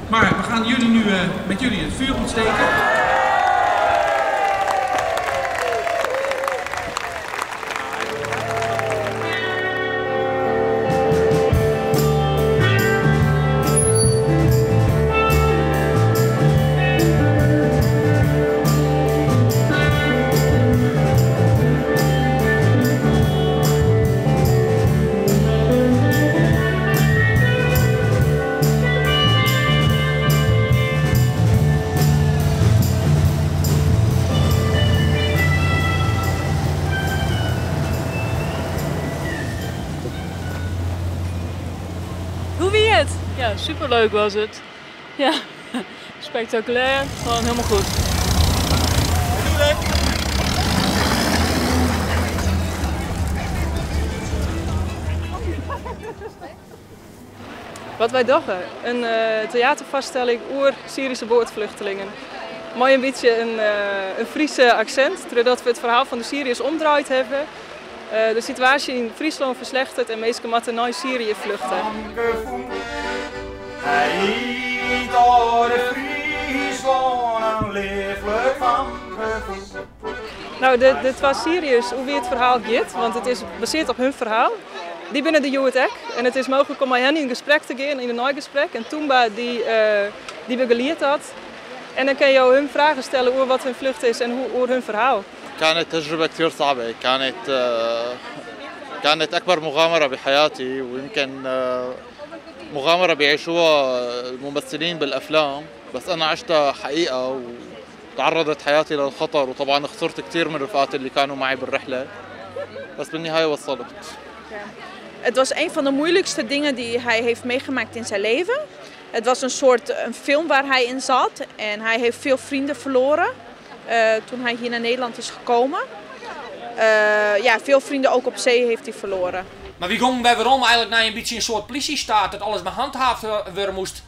Maar we gaan jullie nu met jullie het vuur ontsteken. Hoe wie het? Ja, superleuk was het. Ja, spectaculair. Gewoon helemaal goed. Wat wij dachten, een theatervaststelling oer-Syrische boordvluchtelingen. Mooi een beetje een Friese accent, doordat we het verhaal van de Syriërs omdraaid hebben. De situatie in Friesland verslechtert en mensen moeten naar Syrië vluchten. Nou, de twee Syriërs, hoe wie het verhaal gaat, want het is gebaseerd op hun verhaal. Die binnen de UATEC en het is mogelijk om met hen in gesprek te gaan, in een naaigesprek. En Toomba die begeleid had. En dan kan je hun vragen stellen over wat hun vlucht is en over hun verhaal. كانت تجربة كثير صعبة، كانت أكبر مغامرة بحياتي ويمكن مغامرة بيعيشوها الممثلين بالأفلام، بس أنا عشتها حقيقة وتعرضت حياتي للخطر وطبعا خسرت كثير من رفقاتي اللي كانوا معي بالرحلة، بس بالنهاية وصلت. Het was een van de moeilijkste dingen die hij heeft meegemaakt in zijn leven. Het was een film waar hij in zat en hij heeft veel vrienden verloren toen hij hier naar Nederland is gekomen. Ja, veel vrienden ook op zee heeft hij verloren. Maar wie gingen wij waarom eigenlijk naar een beetje een soort politiestaat dat alles behandhaafd worden moest?